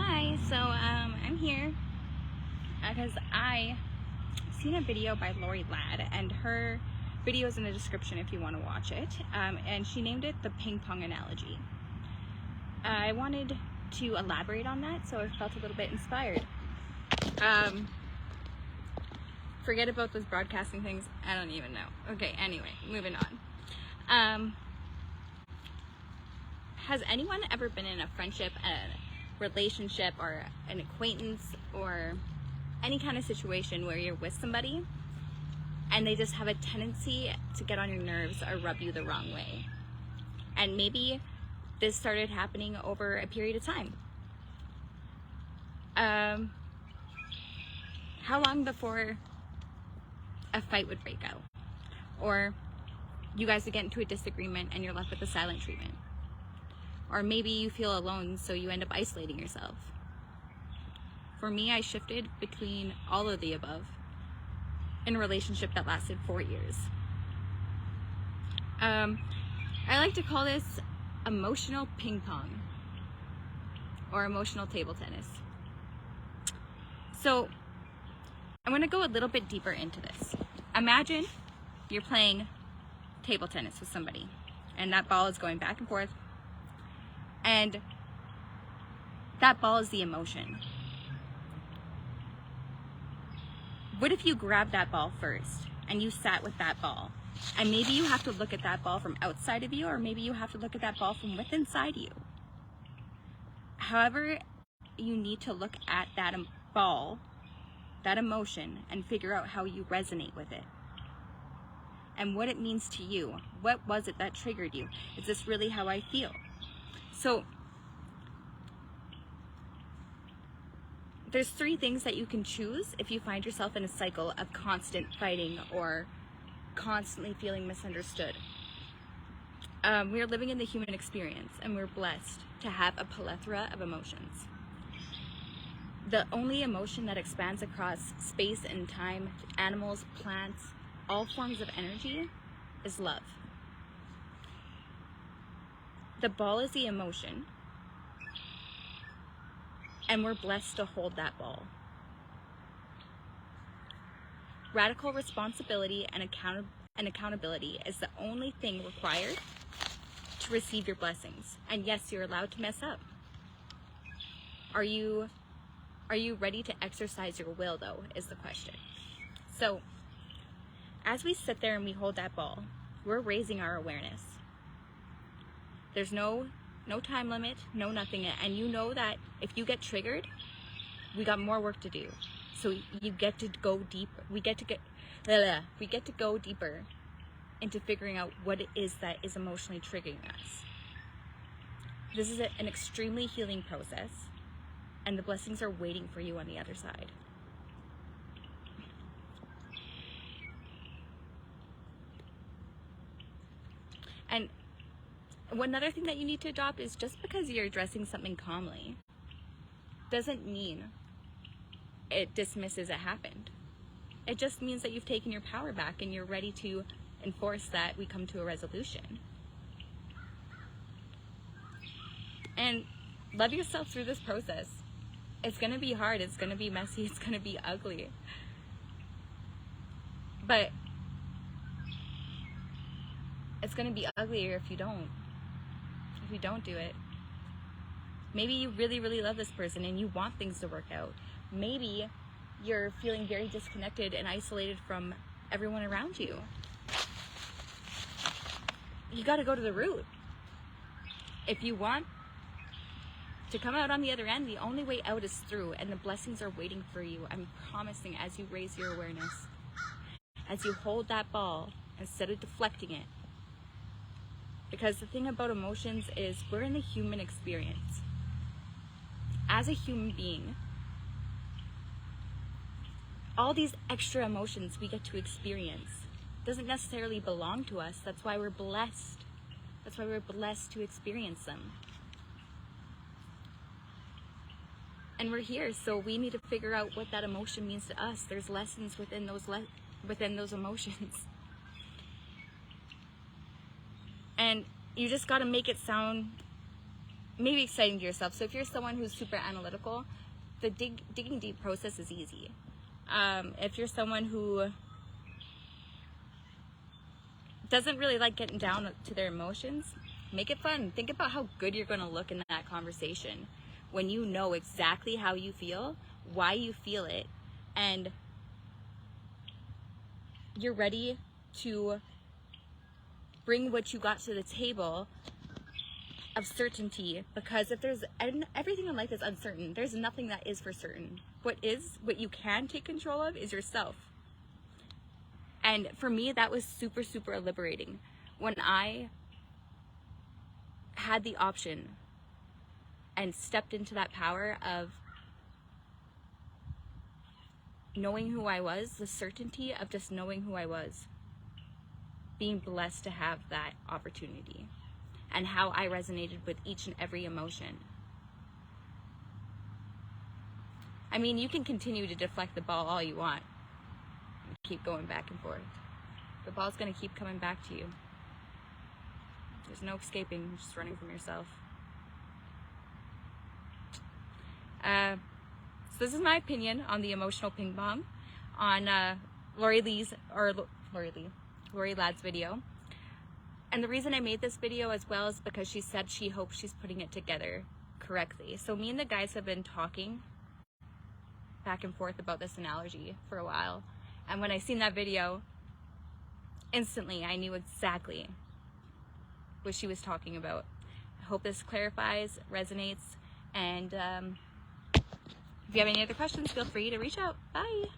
Hi, so I'm here because I seen a video by Lori Ladd, and her video is in the description if you want to watch it, and she named it the ping pong analogy. I wanted to elaborate on that, so I felt a little bit inspired. Forget about those broadcasting things, I don't even know. Okay, anyway, moving on. Has anyone ever been in a friendship, a relationship, or an acquaintance, or any kind of situation where you're with somebody and they just have a tendency to get on your nerves or rub you the wrong way? And maybe this started happening over a period of time. How long before a fight would break out? Or you guys would get into a disagreement and you're left with the silent treatment? Or maybe you feel alone, so you end up isolating yourself. For me, I shifted between all of the above in a relationship that lasted 4 years. I like to call this emotional ping pong or emotional table tennis. So I'm going to go a little bit deeper into this. Imagine you're playing table tennis with somebody and that ball is going back and forth, and that ball is the emotion. What if you grab that ball first and you sat with that ball? And maybe you have to look at that ball from outside of you, or maybe you have to look at that ball from within inside you. However, you need to look at that ball, that emotion, and figure out how you resonate with it and what it means to you. What was it that triggered you? Is this really how I feel? So there's 3 things that you can choose if you find yourself in a cycle of constant fighting or constantly feeling misunderstood. We are living in the human experience, and we're blessed to have a plethora of emotions. The only emotion that expands across space and time, animals, plants, all forms of energy, is love. The ball is the emotion, and we're blessed to hold that ball. Radical responsibility and accountability is the only thing required to receive your blessings. And yes, you're allowed to mess up. Are you ready to exercise your will, though, is the question. So as we sit there and we hold that ball, we're raising our awareness. There's no time limit, no nothing, and you know that if you get triggered, we got more work to do. So you get to go deep. We get to go deeper into figuring out what it is that is emotionally triggering us. This is an extremely healing process, and the blessings are waiting for you on the other side. And one other thing that you need to adopt is, just because you're addressing something calmly doesn't mean it dismisses it happened. It just means that you've taken your power back and you're ready to enforce that we come to a resolution. And love yourself through this process. It's going to be hard, it's going to be messy, it's going to be ugly. But it's going to be uglier if you don't do it. Maybe you really, really love this person and you want things to work out. Maybe you're feeling very disconnected and isolated from everyone around you. You got to go to the root. If you want to come out on the other end, the only way out is through, and the blessings are waiting for you. I'm promising, as you raise your awareness, as you hold that ball instead of deflecting it. Because the thing about emotions is, we're in the human experience. As a human being, all these extra emotions we get to experience doesn't necessarily belong to us. That's why we're blessed. That's why we're blessed to experience them. And we're here, so we need to figure out what that emotion means to us. There's lessons within those emotions. And you just got to make it sound maybe exciting to yourself. So if you're someone who's super analytical, the digging deep process is easy. If you're someone who doesn't really like getting down to their emotions, make it fun. Think about how good you're going to look in that conversation when you know exactly how you feel, why you feel it, and you're ready to bring what you got to the table of certainty. Because if there's, and everything in life is uncertain, there's nothing that is for certain. What you can take control of is yourself. And for me, that was super, super liberating when I had the option and stepped into that power of knowing who I was, the certainty of just knowing who I was, being blessed to have that opportunity, and how I resonated with each and every emotion. I mean, you can continue to deflect the ball all you want, keep going back and forth. The ball's going to keep coming back to you. There's no escaping, you're just running from yourself. So this is my opinion on the emotional ping pong on Lori Ladd's video. And the reason I made this video as well is because she said she hopes she's putting it together correctly. So me and the guys have been talking back and forth about this analogy for a while. And when I seen that video, instantly I knew exactly what she was talking about. I hope this clarifies, resonates, and if you have any other questions, feel free to reach out. Bye.